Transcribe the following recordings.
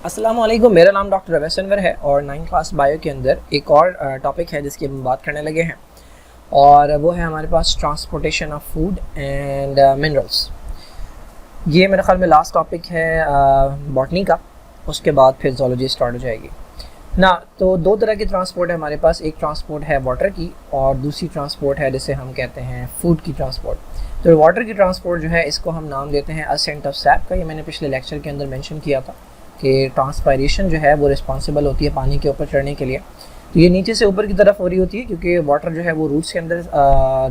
अस्सलाम वालेकुम। मेरा नाम डॉक्टर रवेश अनवर है और 9th क्लास बायो के अंदर एक और टॉपिक है जिसकी हम बात करने लगे हैं और वो है हमारे पास transportation of food and minerals. ये मेरे ख्याल में लास्ट टॉपिक है बॉटनी का, उसके बाद फिर ज़ूलॉजी स्टार्ट हो जाएगी ना। तो दो तरह की ट्रांसपोर्ट है हमारे पास, एक ट्रांसपोर्ट है वाटर की और दूसरी ट्रांसपोर्ट है जिसे हम कहते हैं फूड की ट्रांसपोर्ट। तो वाटर की ट्रांसपोर्ट जो है इसको हम नाम देते हैं असेंट ऑफ सैप का। ये मैंने पिछले लेक्चर के अंदर मेंशन किया था कि ट्रांसपायरेशन जो है वो रिस्पॉन्सिबल होती है पानी के ऊपर चढ़ने के लिए। तो ये नीचे से ऊपर की तरफ हो रही होती है क्योंकि वाटर जो है वो रूट्स के अंदर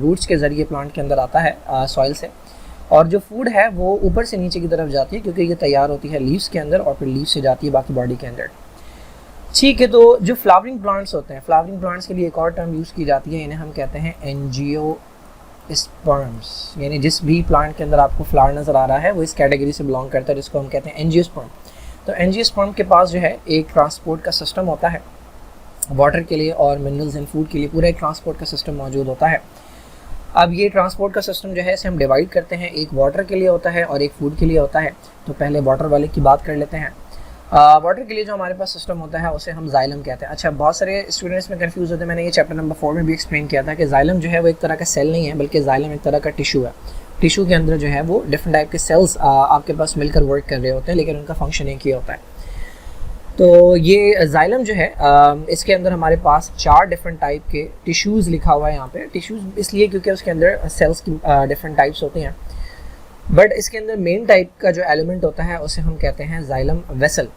रूट्स के ज़रिए प्लांट के अंदर आता है सॉइल से, और जो फूड है वो ऊपर से नीचे की तरफ जाती है क्योंकि ये तैयार होती है लीव्स के अंदर और फिर लीव्स से जाती है बाकी बॉडी के अंदर। ठीक है, तो जो फ्लावरिंग प्लांट्स होते हैं, फ्लावरिंग प्लांट्स के लिए एक और टर्म यूज़ की जाती है, इन्हें हम कहते हैं एंजियोस्पर्म्स। यानी जिस भी प्लांट के अंदर आपको फ्लावर नज़र आ रहा है वो इस कैटेगरी से बिलोंग करता है, जिसको हम कहते हैं एंजियोस्पर्म। तो एंजियोस्पर्म के पास जो है एक ट्रांसपोर्ट का सिस्टम होता है वाटर के लिए और मिनरल्स एंड फूड के लिए, पूरा एक ट्रांसपोर्ट का सिस्टम मौजूद होता है। अब ये ट्रांसपोर्ट का सिस्टम जो है इसे हम डिवाइड करते हैं, एक वाटर के लिए होता है और एक फूड के लिए होता है। तो पहले वाटर वाले की बात कर लेते हैं। वाटर के लिए जो हमारे पास सिस्टम होता है उसे हम जाइलम कहते हैं। अच्छा, बहुत सारे स्टूडेंट्स में कंफ्यूज होते हैं, मैंने ये चैप्टर नंबर 4 में भी एक्सप्लेन किया था कि जाइलम जो है वो एक तरह का सेल नहीं है, बल्कि जाइलम एक तरह का टिश्यू है। टिश्यू के अंदर जो है वो डिफरेंट टाइप के सेल्स आपके पास मिलकर वर्क कर रहे होते हैं, लेकिन उनका फंक्शन एक ही होता है। तो ये जाइलम जो है इसके अंदर हमारे पास 4 डिफरेंट टाइप के टिश्यूज़ लिखा हुआ है यहाँ पे। टिश्यूज़ इसलिए क्योंकि उसके अंदर सेल्स की डिफरेंट टाइप्स होती हैं, बट इसके अंदर मेन टाइप का जो एलिमेंट होता है उसे हम कहते हैं जाइलम वेसल।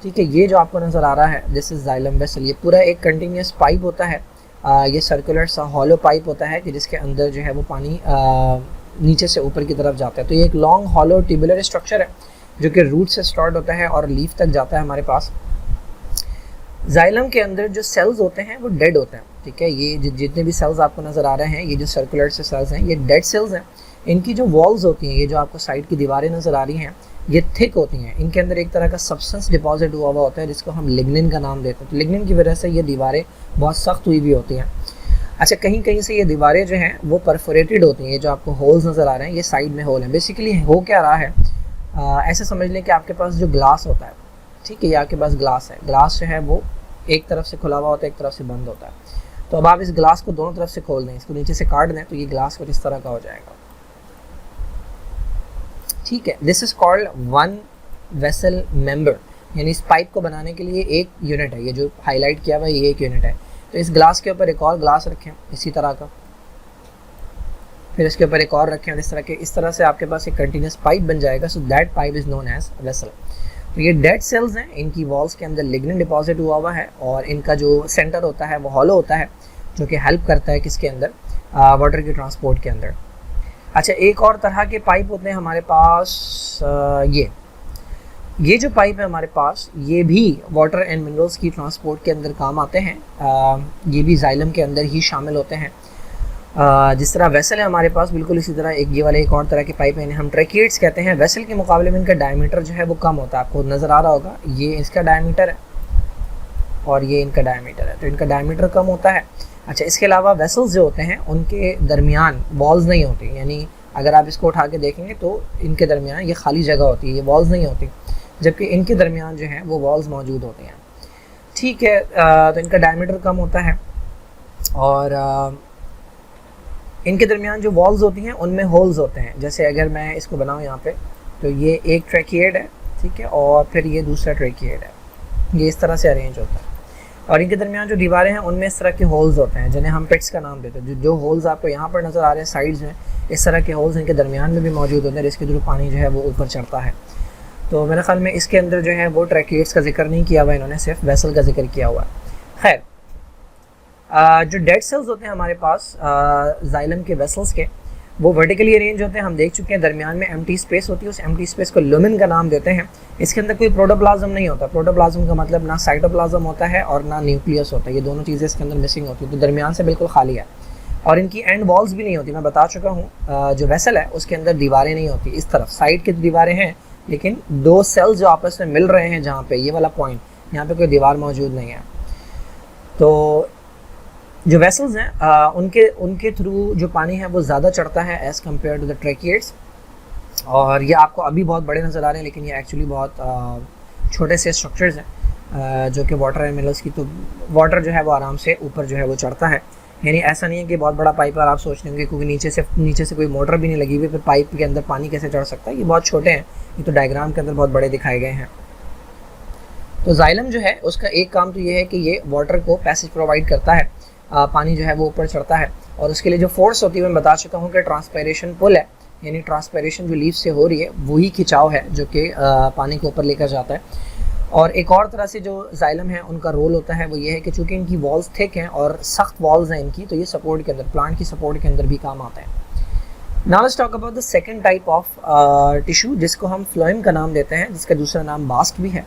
ठीक है, ये जो आपको नज़र आ रहा है दिस इज़ जाइलम वेसल। ये पूरा एक कंटिन्यूस पाइप होता है, ये सर्कुलर सा हॉलो पाइप होता है कि जिसके अंदर जो है वो पानी नीचे से ऊपर की तरफ जाता है। तो ये एक लॉन्ग हॉलो ट्यूबुलर स्ट्रक्चर है जो कि रूट से स्टार्ट होता है और लीफ तक जाता है हमारे पास। जाइलम के अंदर जो सेल्स होते हैं वो डेड होते हैं। ठीक है, ये जितने भी सेल्स आपको नज़र आ रहे हैं, ये जो सर्कुलर से सेल्स हैं ये डेड सेल्स हैं। इनकी जो वॉल्स होती हैं, ये जो आपको साइड की दीवारें नज़र आ रही हैं, ये थिक होती हैं। इनके अंदर एक तरह का सब्सटेंस डिपॉजिट हुआ हुआ होता है जिसको हम लिग्निन का नाम देते हैं। तो लिग्निन की वजह से ये दीवारें बहुत सख्त हुई हुई होती हैं। अच्छा, कहीं कहीं से ये दीवारें जो हैं वो परफोरेटेड होती हैं। ये जो आपको होल्स नज़र आ रहे हैं ये साइड में होल हैं। बेसिकली हो क्या रहा है, ऐसे समझ लें कि आपके पास जो ग्लास होता है, ठीक है, ये आपके पास ग्लास है, ग्लास जो है वो एक तरफ से खुला हुआ होता है, एक तरफ से बंद होता है। तो अब आप इस ग्लास को दोनों तरफ से खोल दें, इसको नीचे से काट दें, तो ये ग्लास कुछ इस तरह का हो जाएगा। ठीक है, this is called one vessel member. यानी इस पाइप को बनाने के लिए एक यूनिट है, ये जो हाईलाइट किया हुआ है ये एक यूनिट है। तो इस ग्लास के ऊपर एक और ग्लास रखें इसी तरह का, फिर इसके ऊपर एक और रखें और इस तरह से आपके पास एक कंटिन्यूस पाइप बन जाएगा। So that pipe is known as vessel. तो ये डेड सेल्स हैं, इनकी वॉल्स के अंदर लिग्निन डिपॉजिट हुआ हुआ है और इनका जो सेंटर होता है वो हॉलो होता है, जो कि हेल्प करता है किसके अंदर, वाटर के ट्रांसपोर्ट के अंदर। अच्छा, एक और तरह के पाइप होते हैं हमारे पास, ये जो पाइप है हमारे पास ये भी वाटर एंड मिनरल्स की ट्रांसपोर्ट के अंदर काम आते हैं। ये भी जाइलम के अंदर ही शामिल होते हैं। जिस तरह वेसल है हमारे पास, बिल्कुल इसी तरह ये वाले एक और तरह के पाइप है, इन्हें हम ट्रैकिएट्स कहते हैं। वेसल के मुकाबले में इनका डायमीटर जो है वो कम होता है, आपको नज़र आ रहा होगा, ये इसका डायमीटर है और ये इनका डायमीटर है, तो इनका डायमीटर कम होता है। अच्छा, इसके अलावा वेसल्स जो होते हैं उनके दरमियान वॉल्स नहीं होती, यानी अगर आप इसको उठा के देखेंगे तो इनके दरमियान ये खाली जगह होती है, ये वॉल्स नहीं होती, जबकि इनके दरमियान जो है वो वॉल्स मौजूद होती हैं। ठीक है, तो इनका डायमीटर कम होता है और इनके दरमियान जो वॉल्स होती हैं उनमें होल्स होते हैं। जैसे अगर मैं इसको बनाऊँ यहाँ पे, तो ये एक ट्रैकिएड है, ठीक है, और फिर ये दूसरा ट्रैकिएड है, ये इस तरह से अरेंज होता है। और इनके दरमियान जो दीवारें हैं उनमें इस तरह के होल्स होते हैं जिन्हें हम पिट्स का नाम देते हैं। जो होल्स आपको यहाँ पर नज़र आ रहे हैं साइड्स में, इस तरह के होल्स इनके दरमियान में भी मौजूद होते हैं जिसके थ्रू पानी जो है वो ऊपर चढ़ता है। तो मेरे ख्याल में इसके अंदर जो है वो ट्रैकिएट्स का जिक्र नहीं किया हुआ, इन्होंने सिर्फ वेसल का जिक्र किया हुआ है। खैर, जो डेड सेल्स होते हैं हमारे पास जाइलम के वेसल्स के, वो वर्टिकली अरेंज होते हैं, हम देख चुके हैं। दरमियान में एम्प्टी स्पेस होती है, उस एम्प्टी स्पेस को लुमेन का नाम देते हैं। इसके अंदर कोई प्रोटोप्लाज्म नहीं होता। प्रोटोप्लाज्म का मतलब ना साइटोप्लाज्म होता है और ना न्यूक्लियस होता है, ये दोनों चीज़ें इसके अंदर मिसिंग होती है। तो दरमियान से बिल्कुल खाली है और इनकी एंड वॉल्स भी नहीं होती। मैं बता चुका हूँ, जो वेसल है उसके अंदर दीवारें नहीं होती। इस तरफ साइड की दीवारें हैं, लेकिन दो सेल्स जो आपस में मिल रहे हैं जहाँ पे, ये वाला पॉइंट, यहाँ पे कोई दीवार मौजूद नहीं है। तो जो वेसल्स हैं उनके थ्रू जो पानी है वो ज़्यादा चढ़ता है एज़ कम्पेयर टू द ट्रैकिएट्स। और ये आपको अभी बहुत बड़े नज़र आ रहे हैं, लेकिन ये एक्चुअली बहुत छोटे से स्ट्रक्चर्स हैं जो कि वाटर एनिमल्स की, तो वाटर जो है वो आराम से ऊपर जो है वो चढ़ता है। यानी ऐसा नहीं है कि बहुत बड़ा पाइप, और आप सोच लेंगे क्योंकि नीचे से कोई मोटर भी नहीं लगी हुई, फिर पाइप के अंदर पानी कैसे चढ़ सकता है। ये बहुत छोटे हैं, ये तो डायग्राम के अंदर बहुत बड़े दिखाए गए हैं। तो जाइलम जो है उसका एक काम तो ये है कि ये वाटर को पैसेज प्रोवाइड करता है, पानी जो है वो ऊपर चढ़ता है, और उसके लिए जो फोर्स होती है मैं बता चुका हूँ कि ट्रांसपायरेशन पुल है, यानी ट्रांसपायरेशन जो लीफ से हो रही है वही खिंचाव है जो कि पानी को ऊपर लेकर जाता है। और एक और तरह से जो जाइलम है उनका रोल होता है वो ये है कि चूँकि इनकी वॉल्स थिक हैं और सख्त वॉल्स हैं इनकी, तो ये सपोर्ट के अंदर, प्लांट की सपोर्ट के अंदर भी काम आता है। Now let's talk about the second type of tissue जिसको हम फ्लोएम का नाम देते हैं, जिसका दूसरा नाम बास्ट भी है।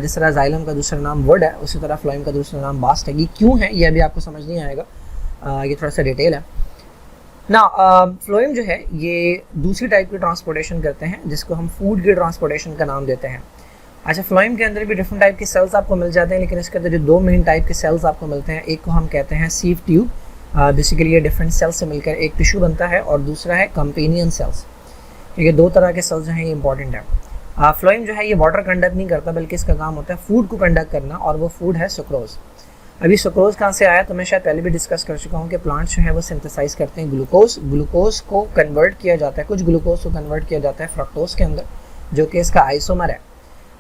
जिस तरह जाइलम का दूसरा नाम वुड है, उसी तरह फ्लोएम का दूसरा नाम बास्ट है। ये क्यों है ये अभी आपको समझ नहीं आएगा, ये थोड़ा सा डिटेल है ना। फ्लोएम जो है ये दूसरी टाइप की ट्रांसपोर्टेशन करते हैं जिसको हम फूड की ट्रांसपोर्टेशन का नाम देते हैं। अच्छा, फ्लोएम के अंदर भी डिफरेंट टाइप के सेल्स आपको मिल जाते हैं, लेकिन इसके अंदर जो दो मेन टाइप के सेल्स आपको मिलते हैं, एक को हम कहते हैं सीव ट्यूब, बेसिकली ये डिफरेंट सेल्स से मिलकर एक टिश्यू बनता है, और दूसरा है कंपेनियन सेल्स। ठीक है, दो तरह के सेल्स जो हैं ये इंपॉर्टेंट है। फ्लोएम जो है ये वाटर कंडक्ट नहीं करता, बल्कि इसका काम होता है फूड को कंडक्ट करना, और वो फूड है सुक्रोज। अभी सुक्रोज कहाँ से आया तो मैं शायद पहले भी डिस्कस कर चुका हूँ कि प्लांट्स जो है वो सिंथेसाइज करते हैं ग्लूकोज को कन्वर्ट किया जाता है, कुछ ग्लूकोज को कन्वर्ट किया जाता है फ्रक्टोज के अंदर, जो कि इसका आइसोमर है।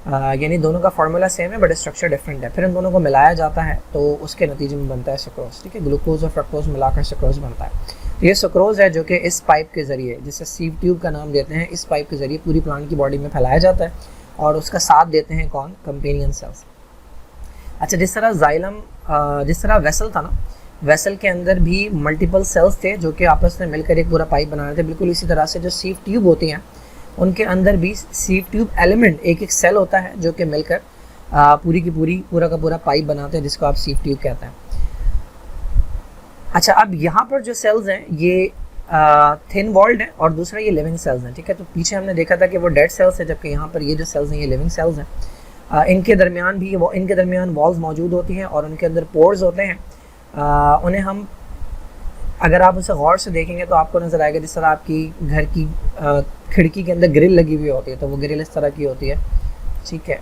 यानी दोनों का फार्मूला सेम है बट स्ट्रक्चर डिफरेंट है। फिर इन दोनों को मिलाया जाता है तो उसके नतीजे में बनता है सुक्रोज। ठीक है, ग्लूकोज और फ्रक्टोज मिलाकर सुक्रोज बनता है। तो ये सुक्रोज है जो कि इस पाइप के ज़रिए, जिसे सीव ट्यूब का नाम देते हैं, इस पाइप के ज़रिए पूरी प्लांट की बॉडी में फैलाया जाता है, और उसका साथ देते हैं कौन? Companion cells. अच्छा, जिस तरह जाइलम, जिस तरह वेसल था ना, वेसल के अंदर भी मल्टीपल सेल्स थे जो कि आपस में मिलकर एक पूरा पाइप बना रहे थे, बिल्कुल इसी तरह से जो सीव ट्यूब होती हैं उनके अंदर भी सीव ट्यूब एलिमेंट, एक एक सेल होता है जो कि मिलकर पूरी की पूरी, पूरा का पूरा पाइप बनाते हैं, जिसको आप सीव ट्यूब कहते हैं। अच्छा, अब यहाँ पर जो सेल्स हैं ये थिन वॉल्ड है, और दूसरा ये लिविंग सेल्स हैं। ठीक है, तो पीछे हमने देखा था कि वो डेड सेल्स है, जबकि यहाँ पर ये जो सेल्स हैं ये लिविंग सेल्स हैं। इनके दरमियान वॉल्स मौजूद होती हैं, और उनके अंदर पोर्स होते हैं। उन्हें हम, अगर आप उसे गौर से देखेंगे तो आपको नज़र आएगा, जिस तरह आपकी घर की खिड़की के अंदर ग्रिल लगी हुई होती है, तो वो ग्रिल इस तरह की होती है। ठीक है,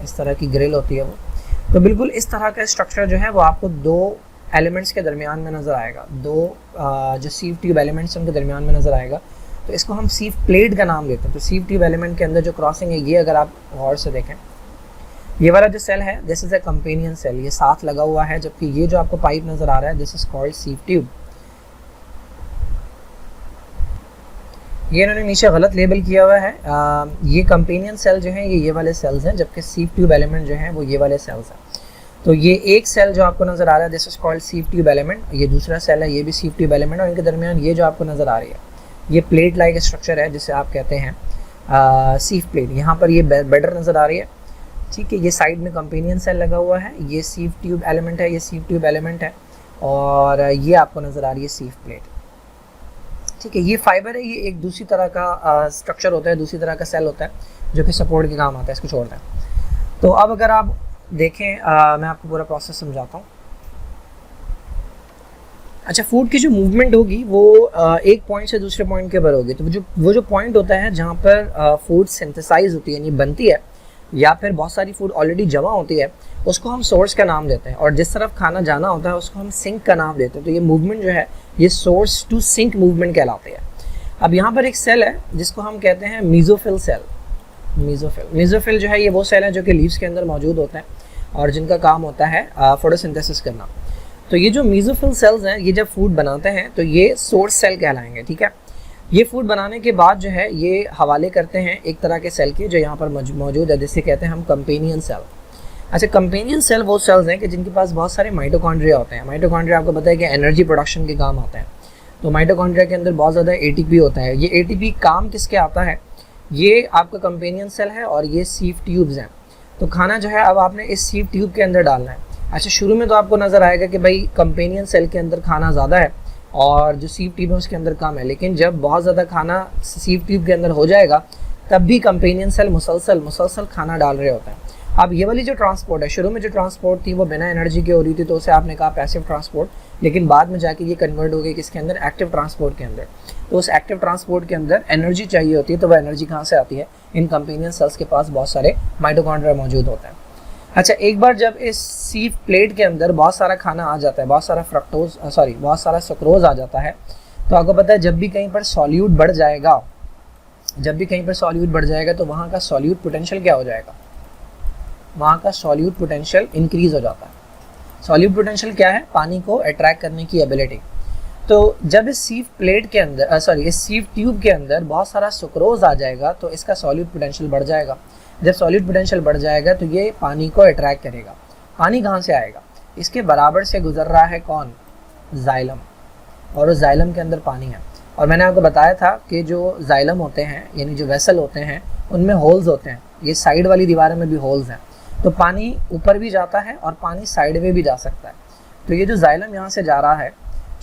इस तरह की ग्रिल होती है वो, तो बिल्कुल इस तरह का स्ट्रक्चर जो है वो आपको दो एलिमेंट्स के दरमियान में नज़र आएगा, दो जो सीव ट्यूब एलिमेंट्स उनके दरमियान में नज़र आएगा। तो इसको हम सीव प्लेट का नाम देते हैं। तो सीव ट्यूब एलिमेंट के अंदर जो क्रॉसिंग है, ये अगर आप गौर से देखें, ये वाला जो सेल है this is a companion cell, ये साथ लगा हुआ है, जबकि ये जो आपको पाइप नज़र आ रहा है this is called sieve tube. ये इन्होंने नीचे गलत लेबल किया हुआ है। ये कंपेनियन सेल जो है ये वाले सेल्स हैं, जबकि सीव ट्यूब एलिमेंट जो है वो ये वाले सेल्स हैं। तो ये एक सेल जो आपको नज़र आ रहा है this is called sieve tube element, ये दूसरा सेल है, ये भी सीव ट्यूब एलिमेंट, और इनके दरमियान ये जो आपको नज़र आ रही है ये प्लेट लाइक स्ट्रक्चर है जिसे आप कहते हैं सीव प्लेट। यहाँ पर ये बेडर नज़र आ रही है। ठीक है, ये साइड में कंपेनियन सेल लगा हुआ है, ये सीव ट्यूब एलिमेंट है, ये सीव ट्यूब एलिमेंट है, और ये आपको नज़र आ रही है सीव प्लेट। ठीक है, ये फाइबर है, ये एक दूसरी तरह का स्ट्रक्चर होता है, दूसरी तरह का सेल होता है जो कि सपोर्ट के काम आता है, इसको छोड़ता है। तो अब अगर आप देखें, मैं आपको पूरा प्रोसेस समझाता हूँ। अच्छा, फूड की जो मूवमेंट होगी वो एक पॉइंट से दूसरे पॉइंट के ऊपर होगी। तो वो जो पॉइंट होता है जहाँ पर फूड सिंथेसाइज होती है, यानी बनती है, या फिर बहुत सारी फूड ऑलरेडी जमा होती है, उसको हम सोर्स का नाम देते हैं, और जिस तरफ खाना जाना होता है उसको हम सिंक का नाम देते हैं। तो ये मूवमेंट जो है ये सोर्स टू सिंक मूवमेंट कहलाती है। अब यहाँ पर एक सेल है जिसको हम कहते हैं मीजोफिल सेल। मीजोफिल जो है ये वो सेल है जो कि लीव्स के अंदर मौजूद होते हैं और जिनका काम होता है फोटोसिंथेसिस करना। तो ये जो मीजोफिल सेल्स हैं ये जब फूड बनाते हैं तो ये सोर्स सेल कहलाएंगे। ठीक है, ये फूड बनाने के बाद जो है ये हवाले करते हैं एक तरह के सेल के जो यहाँ पर मौजूद है, जिसे कहते हैं हम कंपेनियन सेल। अच्छा, कंपेनियन सेल वो सेल्स हैं कि जिनके पास बहुत सारे माइटोकॉन्ड्रिया होते हैं। माइटोकॉन्ड्रिया आपको पता है कि एनर्जी प्रोडक्शन के काम आते हैं। तो माइटोकॉन्ड्रिया के अंदर बहुत ज़्यादा एटीपी होता है। ये एटीपी काम किसके आता है? ये आपका कंपेनियन सेल है और ये सीव ट्यूब्स हैं। तो खाना जो है अब आपने इस सीव ट्यूब के अंदर डालना है। अच्छा, शुरू में तो आपको नज़र आएगा कि भाई कंपेनियन सेल के अंदर खाना ज़्यादा है और जो सीव ट्यूब है उसके अंदर कम है, लेकिन जब बहुत ज़्यादा खाना सीव ट्यूब के अंदर हो जाएगा तब भी कंपेनियन सेल मुसलसल खाना डाल रहे होते हैं अब ये वाली जो ट्रांसपोर्ट है, शुरू में जो ट्रांसपोर्ट थी वो बिना एनर्जी के हो रही थी, तो उसे आपने कहा पैसिव ट्रांसपोर्ट, लेकिन बाद में जाके ये कन्वर्ट हो गई किसके अंदर, एक्टिव ट्रांसपोर्ट के अंदर। तो उस एक्टिव ट्रांसपोर्ट के अंदर एनर्जी चाहिए होती है, तो वह एनर्जी कहाँ से आती है, इन कंपेनियन सेल्स के पास बहुत सारे माइटोकॉन्ड्रिया मौजूद होते हैं। अच्छा, एक बार जब इस सीव प्लेट के अंदर बहुत सारा खाना आ जाता है, बहुत सारा सुक्रोज आ जाता है, तो आपको पता है जब भी कहीं पर सॉल्यूट बढ़ जाएगा, तो वहाँ का सॉल्यूट पोटेंशियल क्या हो जाएगा, वहाँ का सॉल्यूट पोटेंशियल इंक्रीज हो जाता है। सॉल्यूट पोटेंशियल क्या है, पानी को अट्रैक्ट करने की एबिलिटी। तो जब इस सीव प्लेट के अंदर इस सीव ट्यूब के अंदर बहुत सारा सुक्रोज आ जाएगा, तो इसका सॉल्यूट पोटेंशियल बढ़ जाएगा। जब सॉल्यूट पोटेंशियल बढ़ जाएगा तो ये पानी को अट्रैक्ट करेगा। पानी कहाँ से आएगा, इसके बराबर से गुजर रहा है कौन, जाइलम, और उस जाइलम के अंदर पानी है। और मैंने आपको बताया था कि जो जाइलम होते हैं, यानी जो वेसल होते हैं, उनमें होल्स होते हैं, ये साइड वाली दीवारों में भी होल्स हैं, तो पानी ऊपर भी जाता है और पानी साइड में भी जा सकता है। तो ये जो जाइलम यहाँ से जा रहा है,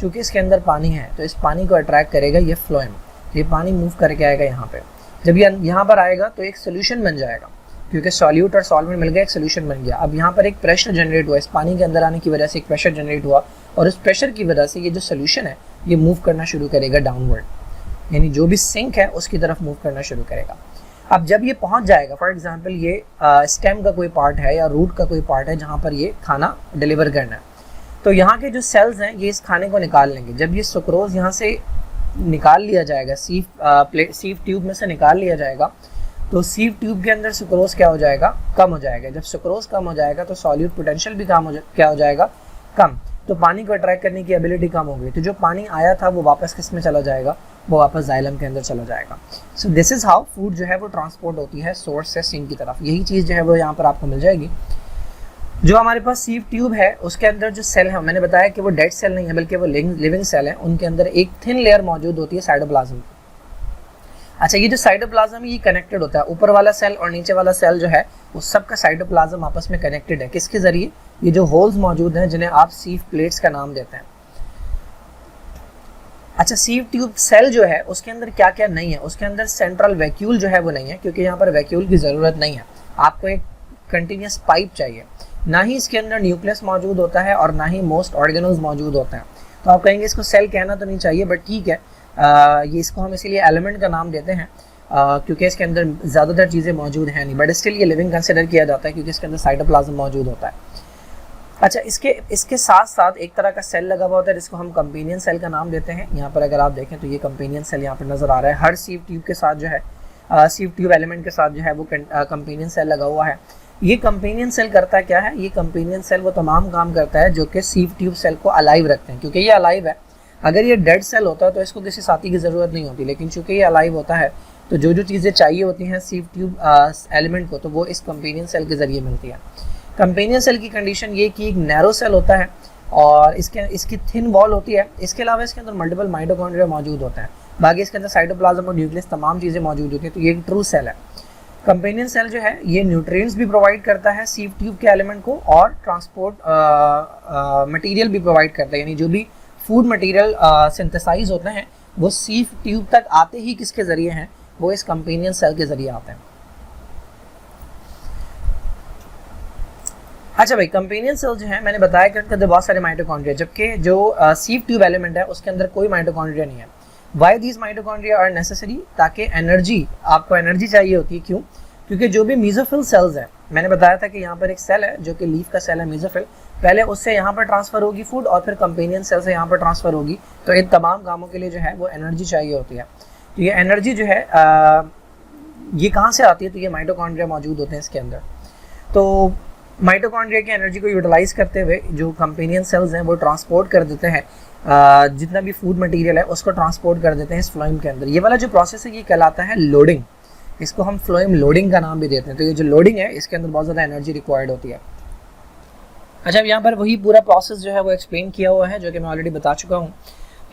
चूँकि इसके अंदर पानी है, तो इस पानी को अट्रैक्ट करेगा ये फ्लोएम, ये पानी मूव करके आएगा यहाँ पे। जब ये यहाँ पर आएगा तो एक सोल्यूशन बन जाएगा, क्योंकि सॉल्यूट और सॉल्वेंट मिल गया, एक सोल्यूशन बन गया। अब यहाँ पर एक प्रेशर जनरेट हुआ, इस पानी के अंदर आने की वजह से एक प्रेशर जनरेट हुआ, और उस प्रेशर की वजह से ये जो सोल्यूशन है ये मूव करना शुरू करेगा डाउनवर्ड, यानी जो भी सिंक है उसकी तरफ मूव करना शुरू करेगा। अब जब ये पहुंच जाएगा, फॉर एग्जांपल ये स्टेम का कोई पार्ट है या रूट का कोई पार्ट है जहाँ पर ये खाना डिलीवर करना है, तो यहाँ के जो सेल्स हैं ये इस खाने को निकाल लेंगे। जब ये सुक्रोज यहाँ से निकाल लिया जाएगा, सीव ट्यूब में से निकाल लिया जाएगा, तो सीव ट्यूब के अंदर सुक्रोज क्या हो जाएगा, कम हो जाएगा। जब सुक्रोज कम हो जाएगा तो सॉल्यूट पोटेंशियल भी क्या हो जाएगा, कम। तो पानी को अट्रैक्ट करने की एबिलिटी कम हो गई, तो जो पानी आया था वो वापस किस में चला जाएगा, वो वापस जाइलम के अंदर चला जाएगा। सो दिस इज़ हाउ फूड जो है वो ट्रांसपोर्ट होती है सोर्स से सिंक की तरफ। यही चीज़ जो है वो यहाँ पर आपको मिल जाएगी। जो हमारे पास सीव ट्यूब है उसके अंदर जो सेल है, मैंने बताया कि वो डेड सेल नहीं है बल्कि वो लिविंग सेल है, उनके अंदर एक थिन लेयर मौजूद होती है साइटोप्लाज्म की। अच्छा, ये जो साइटोप्लाज्म है ये कनेक्टेड होता है, ऊपर वाला सेल और नीचे वाला सेल जो है उस सब का साइटोप्लाज्म आपस में कनेक्टेड है। किसके जरिए, ये जो होल्स मौजूद हैं जिन्हें आप सीव प्लेट्स का नाम देते हैं। अच्छा, सीव ट्यूब सेल जो है उसके अंदर क्या क्या नहीं है, उसके अंदर सेंट्रल वैक्यूल जो है वो नहीं है, क्योंकि यहाँ पर वैक्यूल की ज़रूरत नहीं है, आपको एक कंटिन्यूस पाइप चाहिए। ना ही इसके अंदर न्यूक्लियस मौजूद होता है और ना ही मोस्ट ऑर्गेनल्स मौजूद होते हैं। तो आप कहेंगे इसको सेल कहना तो नहीं चाहिए, बट ठीक है, ये इसको हम इसीलिए एलिमेंट का नाम देते हैं क्योंकि इसके अंदर ज़्यादातर चीज़ें मौजूद हैं नहीं, बट स्टिल ये लिविंग कंसिडर किया जाता है क्योंकि इसके अंदर साइटोप्लाज्म मौजूद होता है। अच्छा, इसके साथ साथ एक तरह का सेल लगा हुआ होता है जिसको हम कंपेनियन सेल का नाम देते हैं। यहाँ पर अगर आप देखें तो ये कंपेनियन सेल यहाँ पर नज़र आ रहा है। हर सीव ट्यूब के साथ जो है, सीव ट्यूब एलिमेंट के साथ जो है वो कंपेनियन सेल लगा हुआ है। ये कंपेनियन सेल करता क्या है, ये कंपेनियन सेल वो तमाम काम करता है जो कि सीव ट्यूब सेल को अलाइव रखते हैं, क्योंकि ये अलाइव है। अगर ये डेड सेल होता है तो इसको किसी साथी की ज़रूरत नहीं होती, लेकिन चूंकि ये अलाइव होता है तो जो जो चीज़ें चाहिए होती हैं सीव ट्यूब एलिमेंट को, तो वो इस कंपेनियन सेल के ज़रिए मिलती है। कंपेनियन सेल की कंडीशन ये कि एक नैरो सेल होता है और इसकी थिन वॉल होती है। इसके अलावा इसके अंदर मल्टीपल माइटोकॉन्ड्रिया मौजूद होते हैं, बाकी इसके अंदर साइटोप्लाज्म और न्यूक्लियस तमाम चीज़ें मौजूद होती हैं। तो ये एक ट्रू सेल है। कंपेनियन सेल जो है ये न्यूट्रिएंट्स भी प्रोवाइड करता है सीव ट्यूब के एलिमेंट को, और ट्रांसपोर्ट मटेरियल भी प्रोवाइड करता है, यानी जो भी फूड मटेरियल सिंथेसाइज होते हैं वो सीव ट्यूब तक आते ही किसके ज़रिए हैं, वो इस कंपेनियन सेल के ज़रिए आते हैं। अच्छा भाई, कंपेनियन सेल जो है मैंने बताया कि उनके अंदर बहुत सारे माइटोकॉन्ड्रिया, जबकि जो सीव ट्यूब एलिमेंट है उसके अंदर कोई माइटोकॉन्ड्रिया नहीं है। Why these mitochondria are necessary, ताकि एनर्जी, आपको एनर्जी चाहिए होती है। क्यों? क्योंकि जो भी मीजोफिल सेल्स है, मैंने बताया था कि यहाँ पर एक सेल है जो कि लीफ का सेल है मीजोफिल, पहले उससे यहाँ पर ट्रांसफ़र होगी फूड और फिर कंपेनियन सेल से यहाँ पर ट्रांसफ़र होगी। तो इन तमाम कामों के लिए जो है वो एनर्जी चाहिए होती है। तो ये एनर्जी जो है ये कहाँ से आती है, तो ये माइटोकॉन्ड्रिया मौजूद होते हैं इसके अंदर। तो माइटोकॉन्ड्रिया की एनर्जी को यूटिलाइज करते हुए जो कंपेनियन सेल्स हैं वो ट्रांसपोर्ट कर देते हैं, जितना भी फूड मटेरियल है उसको ट्रांसपोर्ट कर देते हैं इस फ्लोएम के अंदर। ये वाला जो प्रोसेस है ये कहलाता है लोडिंग, इसको हम फ्लोएम लोडिंग का नाम भी देते हैं। तो ये जो लोडिंग है इसके अंदर बहुत ज़्यादा एनर्जी रिक्वायर्ड होती है। अच्छा, अब यहाँ पर वही पूरा प्रोसेस जो है वो एक्सप्लेन किया हुआ है जो कि मैं ऑलरेडी बता चुका हूँ।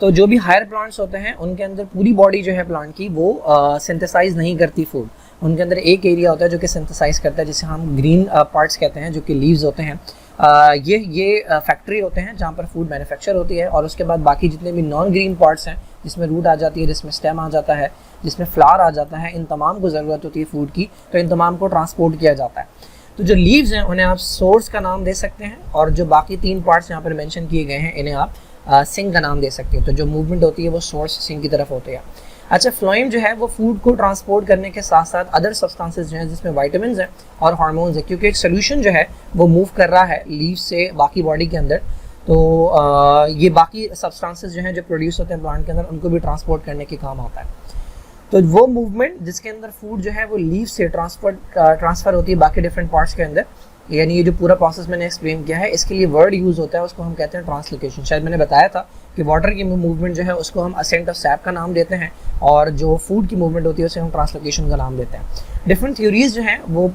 तो जो भी हायर प्लांट्स होते हैं उनके अंदर पूरी बॉडी जो है प्लांट की वो सिंथेसाइज नहीं करती फूड, उनके अंदर एक एरिया होता है जो कि सिंथेसाइज करता है, जिसे हम ग्रीन पार्ट्स कहते हैं, जो कि लीव्स होते हैं। ये फैक्ट्री होते हैं जहाँ पर फूड मैन्युफैक्चर होती है, और उसके बाद बाकी जितने भी नॉन ग्रीन पार्ट्स हैं जिसमें रूट आ जाती है, जिसमें स्टेम आ जाता है, जिसमें फ्लावर आ जाता है, इन तमाम को ज़रूरत होती है फूड की, तो इन तमाम को ट्रांसपोर्ट किया जाता है। तो जो लीव्स हैं उन्हें आप सोर्स का नाम दे सकते हैं, और जो बाकी 3 पार्ट्स यहाँ पर मेंशन किए गए हैं इन्हें आप सिंक का नाम दे सकते हैं। तो जो मूवमेंट होती है वो सोर्स सिंक की तरफ होती है। अच्छा, फ्लोएम जो है वो फूड को ट्रांसपोर्ट करने के साथ साथ अदर सब्सटेंसेस जो हैं जिसमें विटामिन्स हैं और हार्मोन्स हैं, क्योंकि एक सोल्यूशन जो है वो मूव कर रहा है लीव से बाकी बॉडी के अंदर, तो ये बाकी सब्सटेंसेस जो हैं जो प्रोड्यूस होते हैं प्लांट के अंदर उनको भी ट्रांसपोर्ट करने के काम आता है। तो वो मूवमेंट जिसके अंदर फूड जो है वो लीव से ट्रांसफ़र होती है बाकी डिफरेंट पार्ट्स के अंदर, यानी ये जो पूरा प्रोसेस मैंने एक्सप्लेन किया है इसके लिए वर्ड यूज़ होता है, उसको हम कहते हैं ट्रांसलोकेशन। शायद मैंने बताया था कि वाटर की मूवमेंट जो है उसको हम असेंट ऑफ सैप का नाम देते हैं, और जो फूड की मूवमेंट होती है उसे हम ट्रांसलोकेशन का नाम देते हैं। डिफरेंट थ्योरीज जो हैं वो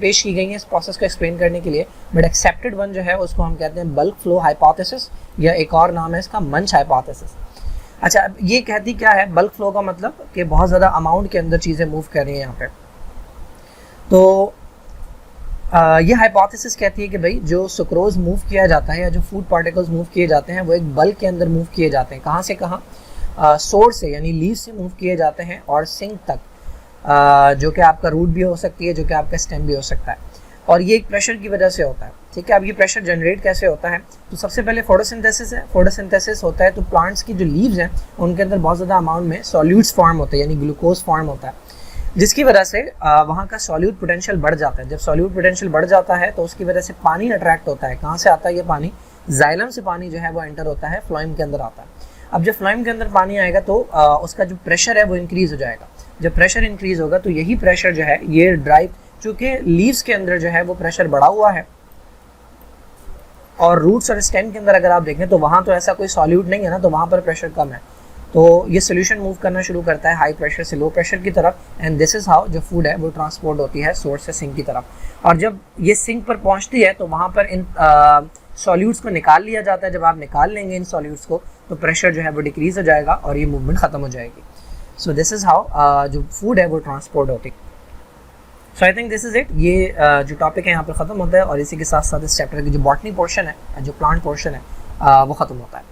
पेश की गई हैं इस प्रोसेस को एक्सप्लेन करने के लिए, बट एक्सेप्टेड वन जो है उसको हम कहते हैं बल्क फ्लो हाइपोथेसिस, या एक और नाम है इसका मंच हाइपोथेसिस। अच्छा, अब ये कहती क्या है बल्क फ्लो का मतलब कि बहुत ज़्यादा अमाउंट के अंदर चीज़ें मूव कर रही हैं यहाँ पे। तो ये हाइपोथेसिस कहती है कि भाई जो सुक्रोज मूव किया जाता है या जो फूड पार्टिकल्स मूव किए जाते हैं वो एक बल्क के अंदर मूव किए जाते हैं। कहाँ से कहाँ? सोर्स से यानी लीव से मूव किए जाते हैं और सिंक तक, जो कि आपका रूट भी हो सकती है, जो कि आपका स्टेम भी हो सकता है, और ये एक प्रेशर की वजह से होता है। ठीक है, अब ये प्रेशर जनरेट कैसे होता है? तो सबसे पहले फोटोसिंथेसिस है। फोटोसिंथेसिस होता है तो प्लांट्स की जो लीव्स हैं उनके अंदर बहुत ज़्यादा अमाउंट में सॉल्यूट्स फॉर्म होते हैं, यानी ग्लूकोज फॉर्म होता है, जिसकी वजह से वहाँ का सॉल्यूट पोटेंशियल बढ़ जाता है। जब सॉल्यूट पोटेंशियल बढ़ जाता है तो उसकी वजह से पानी अट्रैक्ट होता है। कहाँ से आता है ये पानी? जाइलम से पानी जो है वो एंटर होता है, फ्लोएम के अंदर आता है। अब जब फ्लोएम के अंदर पानी आएगा तो उसका जो प्रेशर है वो इंक्रीज़ हो जाएगा। जब प्रेशर इंक्रीज़ होगा तो यही प्रेशर जो है ये ड्राइव, चूँकि लीव्स के अंदर जो है वो प्रेशर बढ़ा हुआ है, और रूट्स और स्टेम के अंदर अगर आप देखें तो वहाँ तो ऐसा कोई सॉल्यूट नहीं है ना, तो वहाँ पर प्रेशर कम है, तो ये सोल्यूशन मूव करना शुरू करता है हाई प्रेशर से लो प्रेशर की तरफ, एंड दिस इज़ हाउ जो फूड है वो ट्रांसपोर्ट होती है सोर्स से सिंक की तरफ। और जब ये सिंक पर पहुंचती है तो वहाँ पर इन सॉल्यूट्स को निकाल लिया जाता है। जब आप निकाल लेंगे इन सॉल्यूट्स को तो प्रेशर जो है वो डिक्रीज़ हो जाएगा और ये मूवमेंट ख़त्म हो जाएगी। सो दिस इज़ हाउ जो फूड है वो ट्रांसपोर्ट होती है। So I think this is it. ये जो टॉपिक है यहाँ पर ख़त्म होता है, और इसी के साथ साथ इस चैप्टर की जो बॉटनी पोर्शन है, जो प्लांट पोर्शन है, वो ख़त्म होता है।